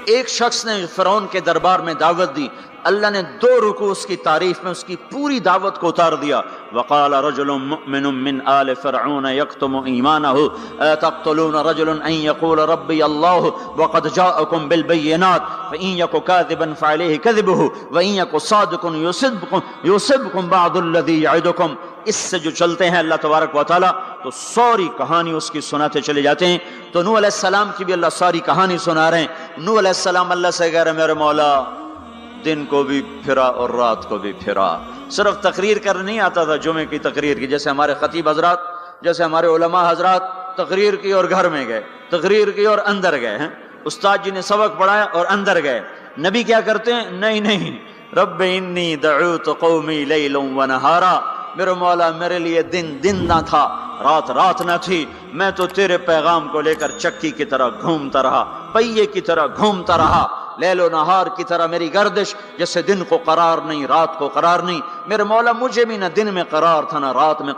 ایک شخص نے فرعون کے دربار میں دعوت دی، اللہ نے 2 رکوع اس کی تعریف میں اس کی پوری دعوت کو اتار دیا۔ وقال رجل مؤمن من آل فرعون يكتم ایمانه اتقتلون رجلا ان يقول ربي الله وقد جاءكم بالبينات فان يك كاذبا فعليه كذبه وان يك صادقا يصبكم بعض الذي يعدكم۔ اس سے جو چلتے ہیں اللہ تبارک و تعالیٰ تو ساری کہانی اس کی سناتے چلے جاتے ہیں۔ تو نوح علیہ السلام کی بھی اللہ ساری کہانی سنا رہے ہیں۔ نوح علیہ السلام اللہ سے کہہ رہے ہیں میرے مولا دن کو بھی پھرا اور رات کو بھی پھرا۔ صرف تقریر کرنے نہیں آتا تھا، جمعے کی تقریر کی، جیسے ہمارے خطیب حضرات، جیسے ہمارے علماء حضرات تقریر کی اور گھر میں گئے، تقریر کی اور اندر گئے ہیں، استاد جی نے سبق پڑھایا اور اندر گئے۔ نبی کیا کرتے ہیں؟ نہیں، رب انی دعوت قومی لیلا ونہارا، میرے مولا میرے لیے دن نہ تھا، رات نہ تھی، میں تو تیرے پیغام کو لے کر چکی کی طرح گھومتا رہا، پہیے کی طرح گھومتا رہا، لیل و نہار کی طرح میری گردش، جیسے دن کو قرار نہیں رات کو قرار نہیں۔ میرے مولا مجھے بھی نہ دن میں قرار تھا نہ رات میں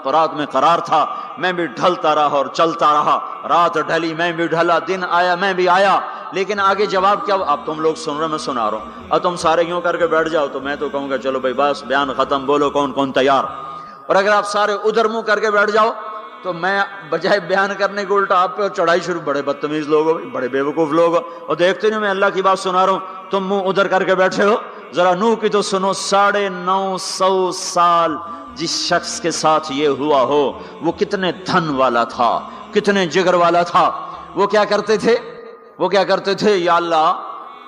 قرار تھا، میں بھی ڈھلتا رہا اور چلتا رہا، رات ڈھلی میں بھی ڈھلا، دن آیا میں بھی آیا۔ لیکن آگے جواب کیا؟ اب تم لوگ سن رہے میں سنا رہا ہوں، اب تم سارے یوں کر کے بیٹھ جاؤ تو میں تو کہوں گا چلو بھائی بس بیان ختم، بولو کون تیار۔ اور اگر آپ سارے ادھر منہ کر کے بیٹھ جاؤ تو میں بجائے بیان کرنے کو الٹا آپ پہ چڑھائی شروع، بڑے بدتمیز لوگ ہو، بڑے بے وقوف لوگ ہو، اور دیکھتے نہیں میں اللہ کی بات سنا رہا ہوں، تم منہ ادھر کر کے بیٹھے ہو۔ ذرا نوح کی تو سنو، 950 سال جس شخص کے ساتھ یہ ہوا ہو وہ کتنے دھن والا تھا، کتنے جگر والا تھا۔ وہ کیا کرتے تھے؟ یا اللہ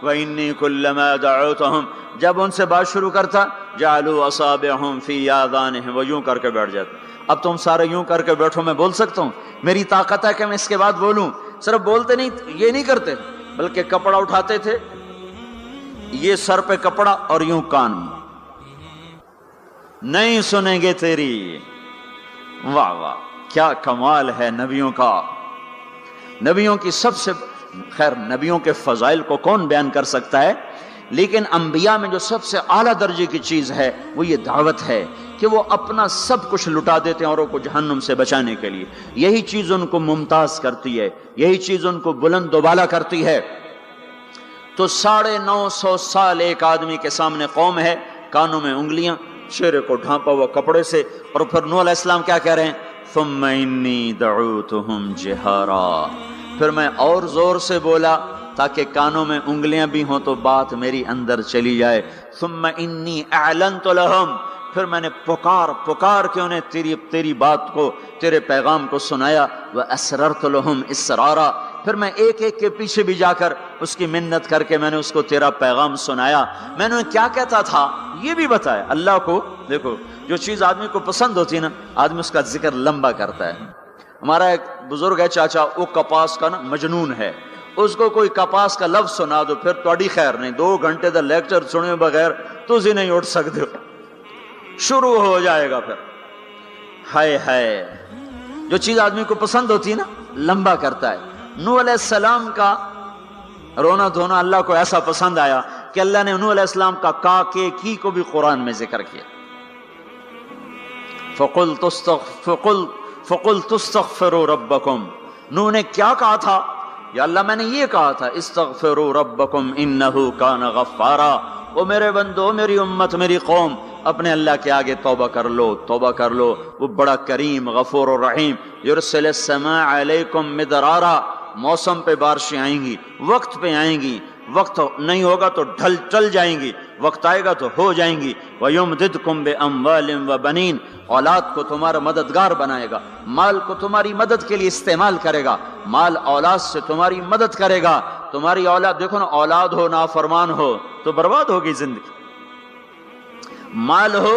وَإِنِّي كُلَّمَا دَعَوْتُهُمْ، جب ان سے بات شروع کرتا جَعَلُوا أَصَابِعَهُمْ فِي آذَانِهِمْ، وہ یوں کر کے بیٹھ جاتے۔ اب تم سارے یوں کر کے بیٹھو، میں بول سکتا ہوں؟ میری طاقت ہے کہ میں اس کے بعد بولوں؟ صرف بولتے نہیں، یہ نہیں کرتے، بلکہ کپڑا اٹھاتے تھے، یہ سر پہ کپڑا اور یوں کان میں، نہیں سنیں گے تیری۔ واہ واہ، کیا کمال ہے نبیوں کا، نبیوں کی سب سے خیر نبیوں کے فضائل کو کون بیان کر سکتا ہے، لیکن انبیاء میں جو سب سے اعلیٰ درجے کی چیز ہے وہ یہ دعوت ہے کہ وہ اپنا سب کچھ لٹا دیتے ہیں اوروں کو جہنم سے بچانے کے لیے۔ یہی چیز ان کو ممتاز کرتی ہے، یہی چیز ان کو بلند و بالا کرتی ہے۔ تو 950 سال ایک آدمی کے سامنے قوم ہے، کانوں میں انگلیاں، چہرے کو ڈھانپا ہوا کپڑے سے، اور پھر نوح علیہ السلام کیا کہہ رہے ہیں؟ ثم انی دعوتہم جہارا، پھر میں اور زور سے بولا تاکہ کانوں میں انگلیاں بھی ہوں تو بات میری اندر چلی جائے۔ ثم انی اعلنت لہم، پھر میں نے پکار کے انہیں تیری بات کو، تیرے پیغام کو سنایا۔ واسررت لہم اسرارا، پھر میں ایک کے پیچھے بھی جا کر اس کی منت کر کے میں نے اس کو تیرا پیغام سنایا۔ میں نے کیا کہتا تھا یہ بھی بتایا۔ اللہ کو دیکھو، جو چیز آدمی کو پسند ہوتی ہے نا، آدمی اس کا ذکر لمبا کرتا ہے۔ ہمارا ایک بزرگ ہے چاچا، وہ کپاس کا نا مجنون ہے، اس کو کوئی کپاس کا لفظ سنا دو پھر تھوڑی خیر نہیں، 2 گھنٹے دا لیکچر سنے بغیر تسی نہیں اٹھ سکتے ہو، شروع ہو جائے گا۔ پھر ہائے جو چیز آدمی کو پسند ہوتی ہے نا لمبا کرتا ہے۔ نوح علیہ السلام کا رونا دھونا اللہ کو ایسا پسند آیا کہ اللہ نے نوح علیہ السلام کا کی کو بھی قرآن میں ذکر کیا۔ فَقُلْتُ اسْتَغْفِرُوا رَبَّكُمْ، نوح نے کیا کہا تھا؟ یا اللہ میں نے یہ کہا تھا استغفروا ربکم انہ کان غفارا، او میرے بندو، میری امت، میری قوم، اپنے اللہ کے آگے توبہ کر لو، وہ بڑا کریم غفور و رحیم۔ یرسل السماء علیکم مدرارا، موسم پہ بارشیں آئیں گی، وقت پہ آئیں گی، وقت نہیں ہوگا تو ٹل جائیں گی، وقت آئے گا تو ہو جائیں گی۔ وَيُمْدِدْكُمْ بِأَمْوَالٍ وَبَنِينَ، اولاد کو تمہارا مددگار بنائے گا، مال کو تمہاری مدد کے لیے استعمال کرے گا، مال اولاد سے تمہاری مدد کرے گا۔ تمہاری اولاد دیکھو نا، اولاد ہو نافرمان ہو تو برباد ہوگی زندگی، مال ہو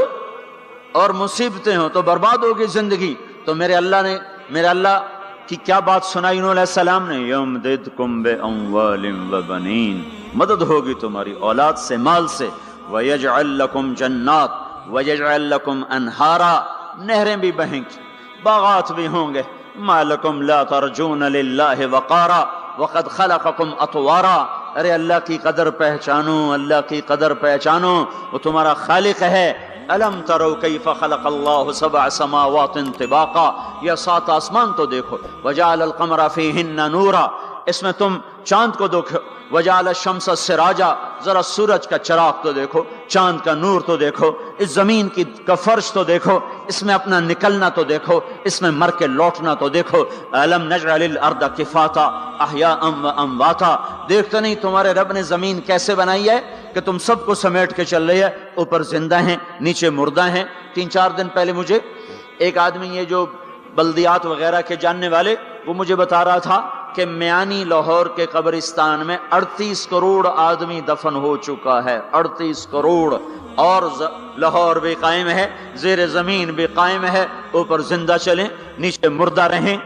اور مصیبتیں ہو تو برباد ہوگی زندگی۔ تو میرے اللہ کی کیا بات سنائی نوح علیہ السلام نے؟ یمددکم باموال وبنین، مدد ہوگی تمہاری اولاد سے، مال سے۔ ویجعل لکم جنات ویجعل لکم انہارا، نہریں بھی بہیں گی، باغات بھی ہوں گے۔ ما لکم لا ترجون للہ وقارا وقد خلقکم اطوارا، ارے اللہ کی قدر پہچانو، اللہ کی قدر پہچانو، وہ تمہارا خالق ہے۔ الم تروا کیف خلق اللہ 7 سماوات طباقا، یہ 7 آسمان تو دیکھو۔ وجعل القمر فیہن نورا، اس میں تم چاند کو دیکھو، وجعل الشمس سراجا، ذرا سورج کا چراغ تو دیکھو، چاند کا نور تو دیکھو، اس زمین کا فرش تو دیکھو، اس میں اپنا نکلنا تو دیکھو، اس میں مر کے لوٹنا تو دیکھو۔ الم نجعل الارض کفاتا احیاء و امواتا، دیکھتے نہیں تمہارے رب نے زمین کیسے بنائی ہے کہ تم سب کو سمیٹ کے چل رہی ہے، اوپر زندہ ہیں نیچے مردہ ہیں۔ 3-4 دن پہلے مجھے ایک آدمی، یہ جو بلدیات وغیرہ کے جاننے والے، وہ مجھے بتا رہا تھا کہ میانی لاہور کے قبرستان میں 38 کروڑ آدمی دفن ہو چکا ہے، 38 کروڑ، اور لاہور بھی قائم ہے، زیر زمین بھی قائم ہے، اوپر زندہ چلیں نیچے مردہ رہیں۔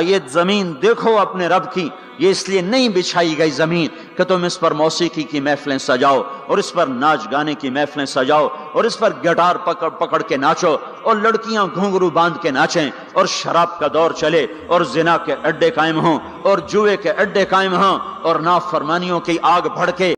یہ زمین دیکھو اپنے رب کی، یہ اس لیے نہیں بچھائی گئی زمین کہ تم اس پر موسیقی کی محفلیں سجاؤ اور اس پر ناچ گانے کی محفلیں سجاؤ اور اس پر گٹار پکڑ کے ناچو اور لڑکیاں گھنگرو باندھ کے ناچیں اور شراب کا دور چلے اور زنا کے اڈے قائم ہوں اور جوئے کے اڈے قائم ہوں اور نافرمانیوں کی آگ بھڑکے۔